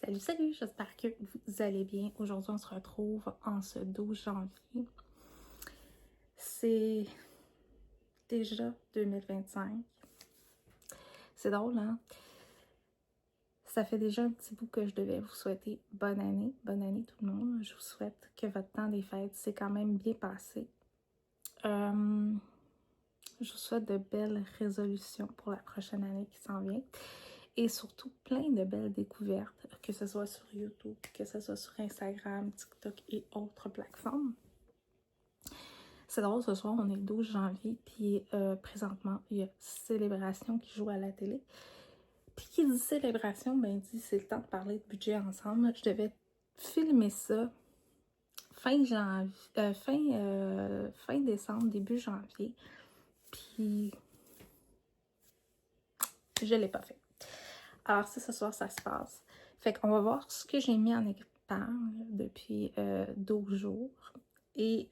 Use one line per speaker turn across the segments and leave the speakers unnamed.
Salut, salut, j'espère que vous allez bien. Aujourd'hui, on se retrouve en ce 12 janvier. C'est déjà 2025. C'est drôle, hein? Ça fait déjà un petit bout que je devais vous souhaiter bonne année. Bonne année tout le monde. Je vous souhaite que votre temps des fêtes s'est quand même bien passé. Je vous souhaite de belles résolutions pour la prochaine année qui s'en vient. Et surtout, plein de belles découvertes, que ce soit sur YouTube, que ce soit sur Instagram, TikTok et autres plateformes. C'est drôle, ce soir, on est le 12 janvier, puis présentement, il y a Célébration qui joue à la télé. Puis qui dit Célébration, ben dit c'est le temps de parler de budget ensemble. Je devais filmer ça fin janvier, fin décembre, début janvier, puis je l'ai pas fait. Alors, ce soir, ça se passe. Fait qu'on va voir ce que j'ai mis en épargne depuis 12 jours. Et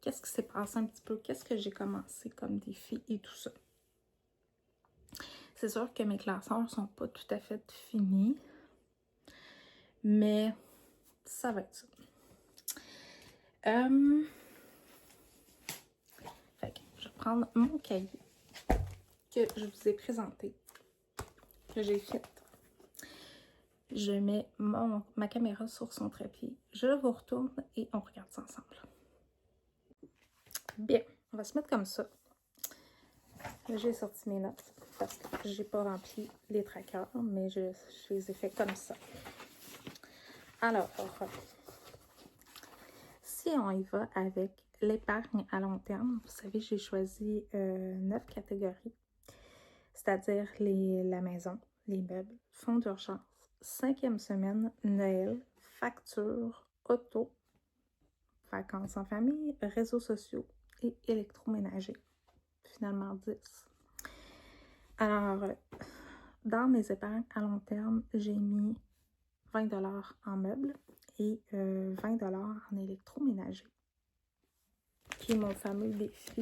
qu'est-ce qui s'est passé un petit peu? Qu'est-ce que j'ai commencé comme défi et tout ça? C'est sûr que mes classeurs sont pas tout à fait finis. Mais ça va être ça. Fait que je vais prendre mon cahier que je vous ai présenté, que j'ai fait. Je mets ma caméra sur son trépied. Je vous retourne et on regarde ça ensemble. Bien, on va se mettre comme ça. J'ai sorti mes notes parce que j'ai pas rempli les trackers, mais je les ai fait comme ça. Alors, si on y va avec l'épargne à long terme, vous savez, j'ai choisi 9 catégories, c'est-à-dire la maison, les meubles, fonds d'urgence, 5e semaine, Noël, factures, auto, vacances en famille, réseaux sociaux et électroménager. Finalement 10. Alors, dans mes épargnes à long terme, j'ai mis 20 $ en meubles et 20 $ en électroménager, qui est mon fameux défi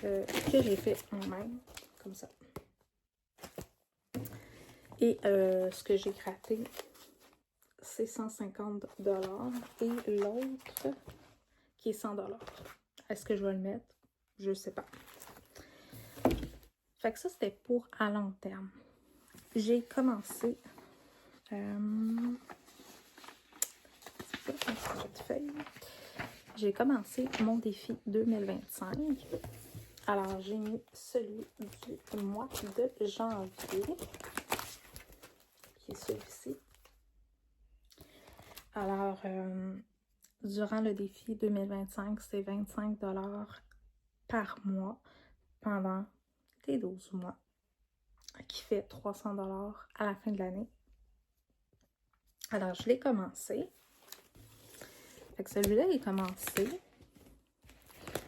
que j'ai fait moi-même, comme ça. Et ce que j'ai gratté, c'est 150 $ et l'autre qui est 100 $. Est-ce que je vais le mettre? Je ne sais pas. Fait que ça, c'était pour à long terme. J'ai commencé... J'ai commencé mon défi 2025. Alors, j'ai mis celui du mois de janvier, qui est celui-ci. Alors, durant le défi 2025, c'est 25 $ par mois pendant les 12 mois, qui fait 300 $ à la fin de l'année. Alors, je l'ai commencé. Fait que celui-là est commencé.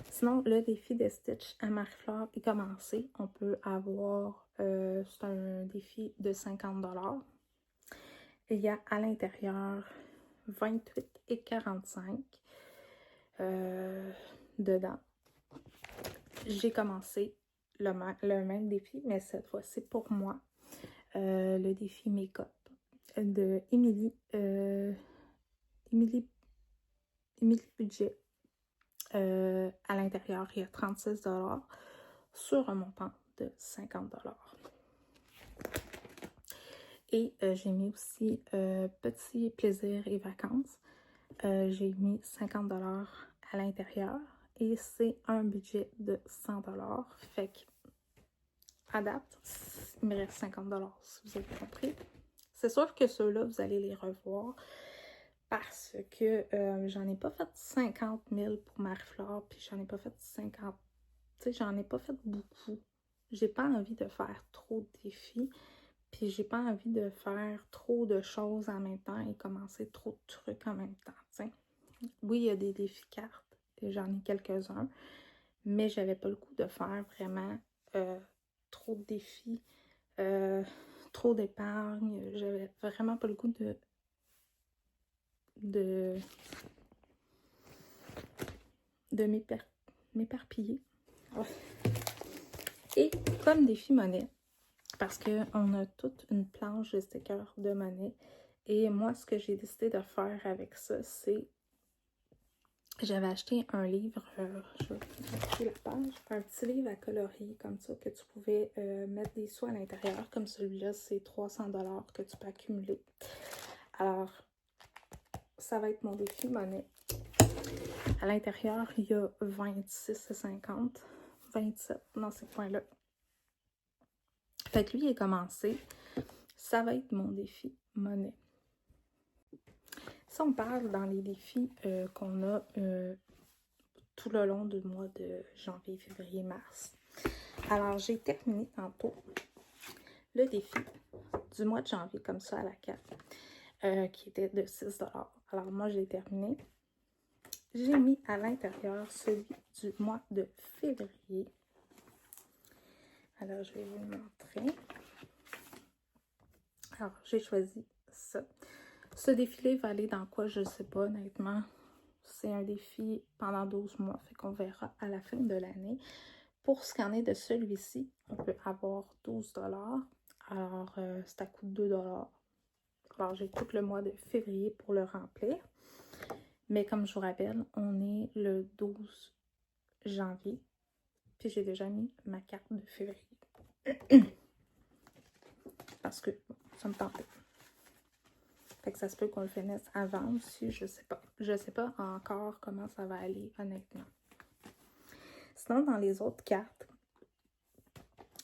Sinon, le défi de Stitch à Marie-Flore est commencé. On peut avoir, c'est un défi de 50 $. Il y a à l'intérieur 28 et 45 dedans. J'ai commencé le même défi, mais cette fois-ci pour moi, le défi make-up de Émilie Budget. À l'intérieur, il y a 36 $ sur un montant de 50 $. Et j'ai mis aussi petits plaisirs et vacances. J'ai mis 50 $ à l'intérieur et c'est un budget de 100 $. Fait que, à date, il me reste 50 $ si vous avez compris. C'est sûr que ceux-là, vous allez les revoir parce que j'en ai pas fait 50 000 pour Marie-Flore, puis j'en ai pas fait 50, tu sais, j'en ai pas fait beaucoup. J'ai pas envie de faire trop de défis, puis j'ai pas envie de faire trop de choses en même temps et commencer trop de trucs en même temps, tu sais. Oui, il y a des défis cartes, et j'en ai quelques-uns, mais j'avais pas le goût de faire vraiment trop de défis, trop d'épargne. J'avais vraiment pas le goût de m'éparpiller. Et comme défi monnaie, parce qu'on a toute une planche de stickers de monnaie. Et moi, ce que j'ai décidé de faire avec ça, c'est... J'avais acheté un livre, je vais montrer la page, un petit livre à colorier comme ça, que tu pouvais mettre des sous à l'intérieur. Comme celui-là, c'est 300 $ que tu peux accumuler. Alors, ça va être mon défi monnaie. À l'intérieur, il y a 26,50, 27 dans ces points-là. Fait que lui, il est commencé. Ça va être mon défi monnaie. Si on parle dans les défis qu'on a tout le long du mois de janvier, février, mars. Alors, j'ai terminé tantôt le défi du mois de janvier, comme ça, à la carte, qui était de 6 $. Alors, moi, j'ai terminé. J'ai mis à l'intérieur celui du mois de février. Alors, je vais vous le montrer. Alors, j'ai choisi ça. Ce défilé va aller dans quoi, je ne sais pas, honnêtement. C'est un défi pendant 12 mois, fait qu'on verra à la fin de l'année. Pour ce qu'en est de celui-ci, on peut avoir 12 $. Alors, ça coûte 2 $. Alors, j'ai tout le mois de février pour le remplir. Mais comme je vous rappelle, on est le 12 janvier. Puis j'ai déjà mis ma carte de février. Parce que bon, ça me tentait. Fait que ça se peut qu'on le finisse avant aussi, je sais pas. Je sais pas encore comment ça va aller, honnêtement. Sinon, dans les autres cartes,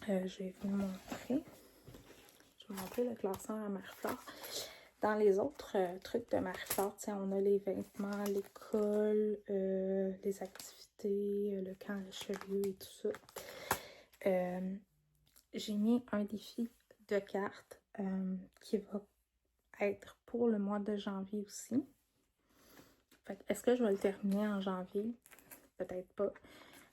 je vais vous montrer. Je vais vous montrer le classeur à Marie-Flore. Dans les autres trucs de Marie-Flore, on a les vêtements, l'école, les activités, le camp Richelieu et tout ça. J'ai mis un défi de cartes qui va être pour le mois de janvier aussi. Est-ce que je vais le terminer en janvier? Peut-être pas.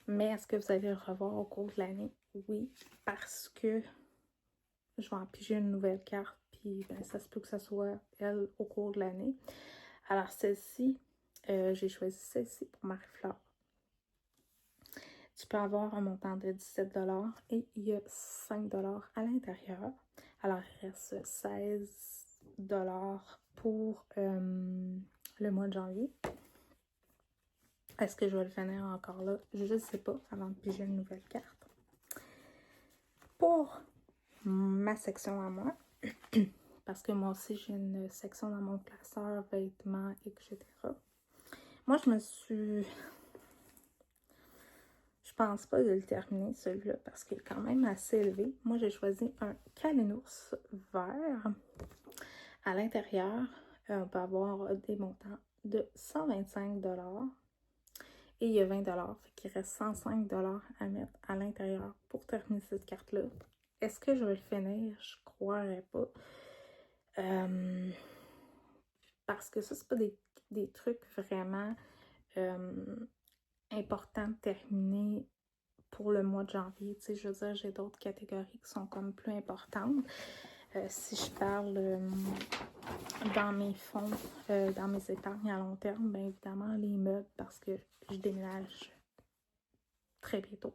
Mais est-ce que vous allez le revoir au cours de l'année? Oui, parce que je vais en piger une nouvelle carte, puis ben, ça se peut que ça soit elle au cours de l'année. Alors celle-ci, j'ai choisi celle-ci pour Marie-Flore. Tu peux avoir un montant de 17 $ et il y a 5 $ à l'intérieur. Alors il reste 16 $ pour le mois de janvier. Est-ce que je vais le finir encore là? Je ne sais pas, avant de piger une nouvelle carte. Pour ma section à moi, parce que moi aussi j'ai une section dans mon classeur, vêtements, etc. Moi, je me suis... Je pense pas de le terminer, celui-là, parce qu'il est quand même assez élevé. Moi, j'ai choisi un Calinos vert. À l'intérieur, on peut avoir des montants de 125 $ et il y a 20 $. Fait qu'il reste 105 $ à mettre à l'intérieur pour terminer cette carte-là. Est-ce que je vais le finir? Je croirais pas. Parce que ça, c'est pas des trucs vraiment importants de terminer pour le mois de janvier. Tu sais, je veux dire, j'ai d'autres catégories qui sont comme plus importantes. Si je parle dans mes fonds, dans mes épargnes à long terme, bien évidemment, les meubles, parce que je déménage très bientôt.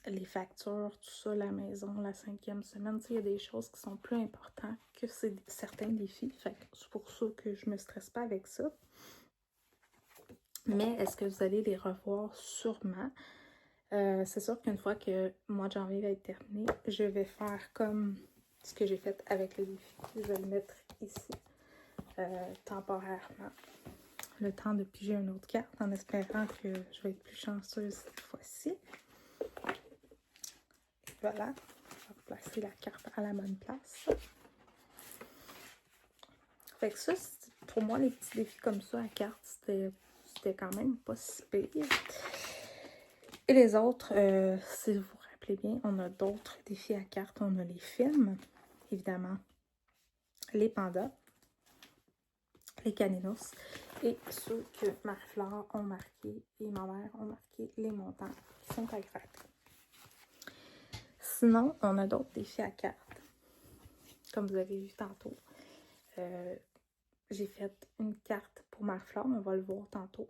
Les factures, tout ça, la maison, la 5e semaine, tu sais, il y a des choses qui sont plus importantes que certains défis. Fait que c'est pour ça que je me stresse pas avec ça. Mais est-ce que vous allez les revoir? Sûrement. C'est sûr qu'une fois que le mois de janvier va être terminé, je vais faire comme ce que j'ai fait avec les défis. Je vais le mettre ici, temporairement. Le temps de piger une autre carte, en espérant que je vais être plus chanceuse cette fois-ci. Voilà, je vais replacer la carte à la bonne place. Fait que ça, pour moi, les petits défis comme ça à carte, c'était quand même pas si pire. Et les autres, si vous vous rappelez bien, on a d'autres défis à carte. On a les films, évidemment, les pandas, les caninos, et ceux que Marie-Flore ont marqué et ma mère ont marqué les montants qui sont à gratter. Sinon, on a d'autres défis à carte. Comme vous avez vu tantôt, j'ai fait une carte pour Marie-Flore, on va le voir tantôt.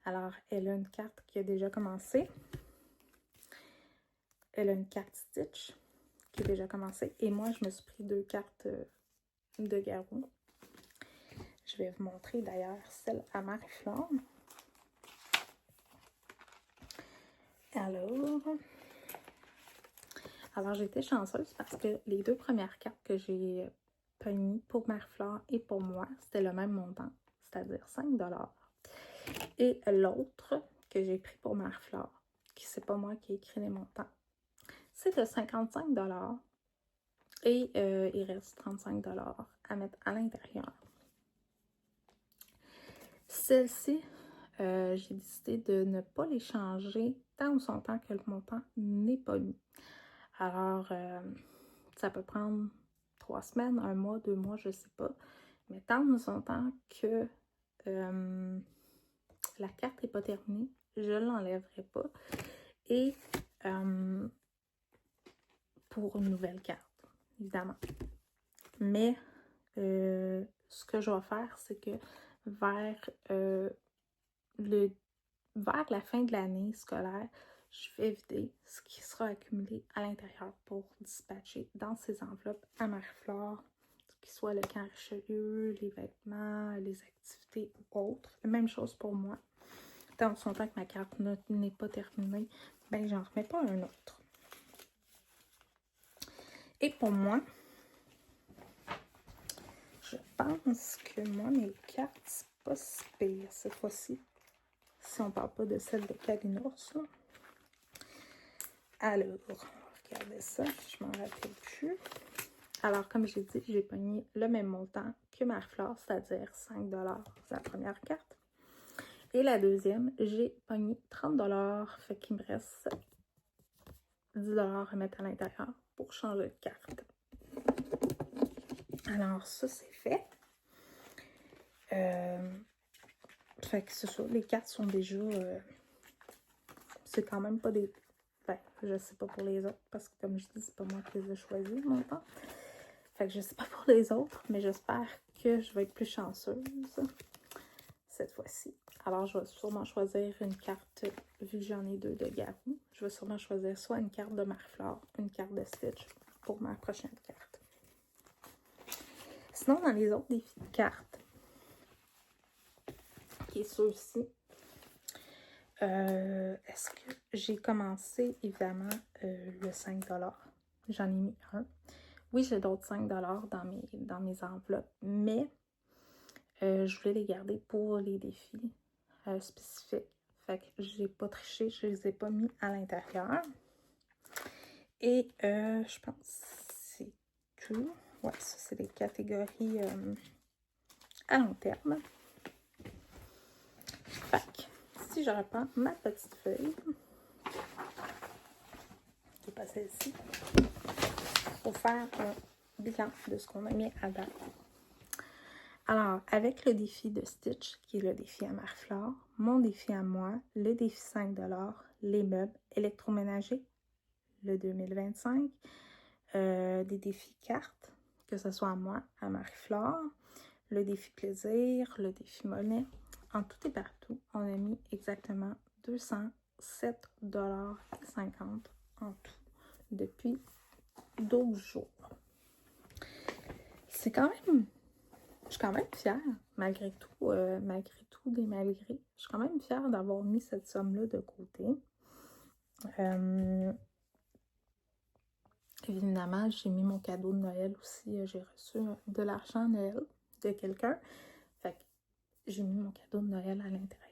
Alors, elle a une carte qui a déjà commencé. elle a une carte Stitch qui est déjà commencée. Et moi, je me suis pris 2 cartes de Garou. Je vais vous montrer d'ailleurs celle à Marie-Flore. Alors j'ai été chanceuse parce que les 2 premières cartes que j'ai pognées pour Marie-Flore et pour moi, c'était le même montant, c'est-à-dire 5 $. Et l'autre que j'ai pris pour Marie-Flore, qui c'est pas moi qui ai écrit les montants, c'est de 55 $. Et il reste 35 $ à mettre à l'intérieur. Celle-ci, j'ai décidé de ne pas les changer tant ou son temps que le montant n'est pas mis. Alors, ça peut prendre 3 semaines, 1 mois, 2 mois, je sais pas. Mais tant ou son temps que la carte n'est pas terminée, je ne l'enlèverai pas. Et pour une nouvelle carte, évidemment. Mais ce que je vais faire, c'est que vers la fin de l'année scolaire, je vais vider ce qui sera accumulé à l'intérieur pour dispatcher dans ces enveloppes à Marie-Flore, qu'il soit le camp Richelieu, les vêtements, les activités ou autres. La même chose pour moi. Tant son temps que ma carte n'est pas terminée, ben j'en remets pas un autre. Et pour moi, je pense que moi, mes cartes, c'est pas si pire cette fois-ci. Si on parle pas de celle de Kalinours. Alors, on va regarder ça. Je m'en rappelle plus. Alors, comme j'ai dit, j'ai pogné le même montant que Marie-Flore, c'est-à-dire 5 $ la première carte. Et la deuxième, j'ai pogné 30 $. Fait qu'il me reste 10 $ à mettre à l'intérieur pour changer de carte. Alors, ça, c'est fait. Fait que c'est ça, les cartes sont déjà... c'est quand même pas des... Ben, je sais pas pour les autres, parce que comme je dis, c'est pas moi qui les ai choisis, mon temps. Fait que je sais pas pour les autres, mais j'espère que je vais être plus chanceuse cette fois-ci. Alors, je vais sûrement choisir une carte, vu que j'en ai 2 de Garou, je vais sûrement choisir soit une carte de Marie-Flore, une carte de Stitch pour ma prochaine carte. Sinon, dans les autres défis de cartes, qui est ceux-ci, est-ce que j'ai commencé, évidemment, le 5 $. J'en ai mis un. Oui, j'ai d'autres 5 $ dans mes enveloppes, mais je voulais les garder pour les défis spécifiques. Fait que j'ai pas triché, je les ai pas mis à l'intérieur. Et je pense que c'est tout. Ouais, ça, c'est des catégories à long terme. Fait que, si je reprends ma petite feuille, qui est pas celle-ci, pour faire un bilan de ce qu'on a mis à date. Alors, avec le défi de Stitch, qui est le défi à Marie-Flore, mon défi à moi, le défi 5 $, les meubles électroménagers, le 2025, des défis cartes, que ce soit à moi, à Marie-Flore, le défi plaisir, le défi mollet. En tout et partout, on a mis exactement 207,50 $ en tout depuis 12 jours. C'est quand même... Je suis quand même fière, malgré tout des malgrés. Je suis quand même fière d'avoir mis cette somme-là de côté. Évidemment, j'ai mis mon cadeau de Noël aussi. J'ai reçu de l'argent à Noël de quelqu'un. Fait que j'ai mis mon cadeau de Noël à l'intérieur.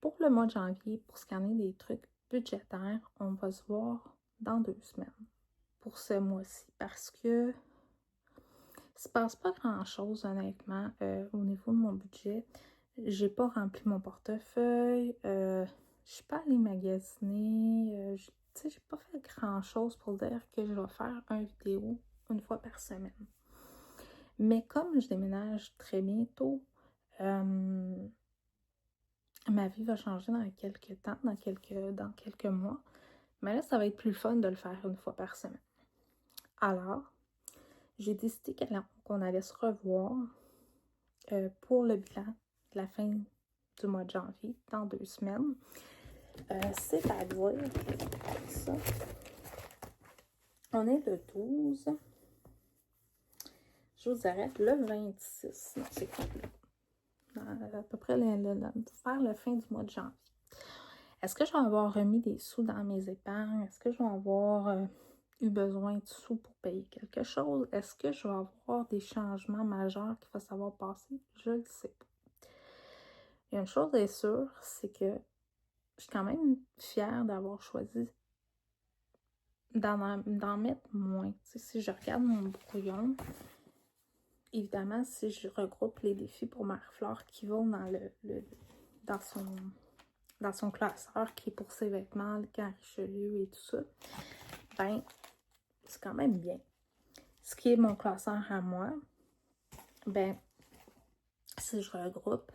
Pour le mois de janvier, pour ce qui en est des trucs budgétaires, on va se voir dans 2 semaines pour ce mois-ci. Parce que il se passe pas grand-chose, honnêtement, au niveau de mon budget. J'ai pas rempli mon portefeuille. Je suis pas allée magasiner. Tu sais, j'ai pas fait grand-chose pour dire que je vais faire une vidéo une fois par semaine. Mais comme je déménage très bientôt, ma vie va changer dans quelques temps, dans quelques mois. Mais là, ça va être plus fun de le faire une fois par semaine. Alors, j'ai décidé qu'on allait se revoir pour le bilan de la fin du mois de janvier, dans 2 semaines. C'est-à-dire ça. On est le 12. Je vous arrête le 26. Non, c'est complet. À peu près vers la fin du mois de janvier. Est-ce que je vais avoir remis des sous dans mes épargnes? Est-ce que je vais avoir eu besoin de sous pour payer quelque chose? Est-ce que je vais avoir des changements majeurs qu'il va savoir passer? Je ne le sais pas. Et une chose est sûre, c'est que je suis quand même fière d'avoir choisi d'en mettre moins. Tu sais, si je regarde mon brouillon, évidemment, si je regroupe les défis pour Marie-Flore qui vont dans son classeur qui est pour ses vêtements, le camp Richelieu et tout ça, ben, c'est quand même bien. Ce qui est mon classeur à moi, ben, si je regroupe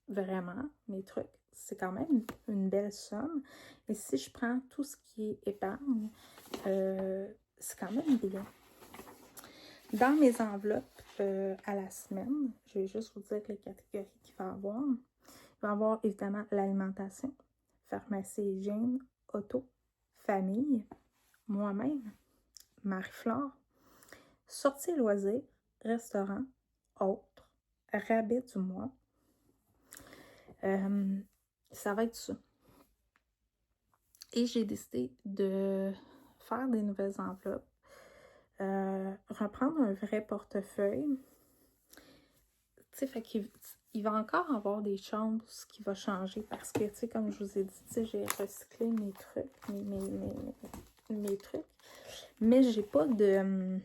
vraiment mes trucs, c'est quand même une belle somme. Et si je prends tout ce qui est épargne, c'est quand même bien. Dans mes enveloppes à la semaine, je vais juste vous dire les catégories qu'il va y avoir. Il va y avoir évidemment l'alimentation, pharmacie et hygiène, auto, famille, moi-même, Marie-Flore, sortie loisirs, restaurant, autres, rabais du mois. Ça va être ça. Et j'ai décidé de faire des nouvelles enveloppes, reprendre un vrai portefeuille. Tu sais, fait qu'il va encore avoir des choses qui vont changer parce que, tu sais, comme je vous ai dit, tu sais, j'ai recyclé mes trucs, mes trucs. Mais j'ai pas de...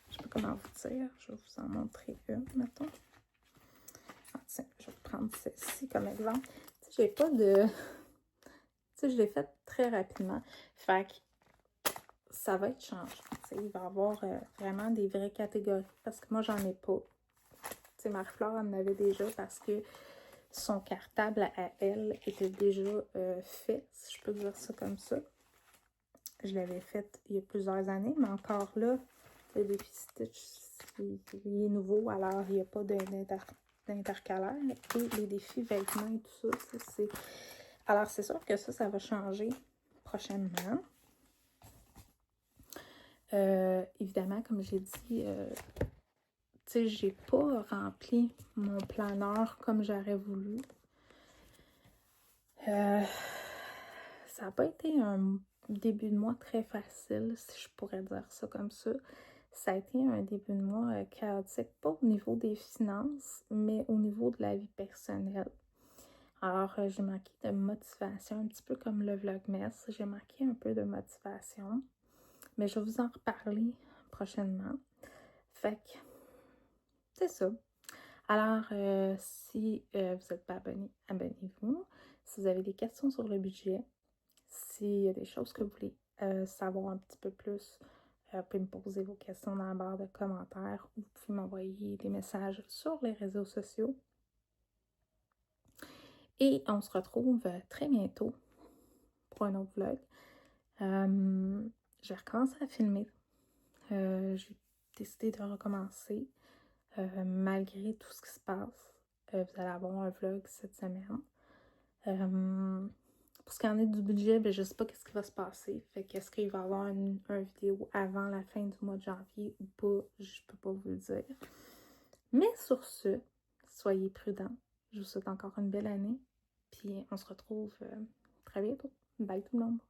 je sais pas comment vous dire. Je vais vous en montrer une, mettons. Ah, tiens, je vais prendre celle-ci comme exemple. Tu sais, j'ai pas de... tu sais, je l'ai faite très rapidement. Fait que ça va être changé. Tu sais, il va y avoir vraiment des vraies catégories parce que moi, j'en ai pas. Tu sais, Marie-Flore en avait déjà parce que son cartable à elle était déjà fait, si je peux dire ça comme ça. Je l'avais fait il y a plusieurs années, mais encore là, le défi Stitch, il est nouveau, alors il n'y a pas d'intercalaire. Et les défis vêtements et tout ça, c'est... Alors, c'est sûr que ça va changer prochainement. Évidemment, comme j'ai dit, tu sais, j'ai pas rempli mon planeur comme j'aurais voulu. Ça n'a pas été un début de mois très facile, si je pourrais dire ça comme ça. Ça a été un début de mois chaotique, pas au niveau des finances, mais au niveau de la vie personnelle. Alors, j'ai manqué de motivation, un petit peu comme le Vlogmas. J'ai manqué un peu de motivation, mais je vais vous en reparler prochainement. Fait que, c'est ça. Alors, si vous n'êtes pas abonné, abonnez-vous. Si vous avez des questions sur le budget, s'il y a des choses que vous voulez savoir un petit peu plus, vous pouvez me poser vos questions dans la barre de commentaires ou vous pouvez m'envoyer des messages sur les réseaux sociaux. Et on se retrouve très bientôt pour un autre vlog. Je vais recommencer à filmer. J'ai décidé de recommencer malgré tout ce qui se passe. Vous allez avoir un vlog cette semaine. Pour ce qui en est du budget, ben, je ne sais pas ce qui va se passer. Fait qu'est-ce qu'il va y avoir une vidéo avant la fin du mois de janvier ou pas, je peux pas vous le dire. Mais sur ce, soyez prudents. Je vous souhaite encore une belle année. Puis on se retrouve très bientôt. Bye tout le monde!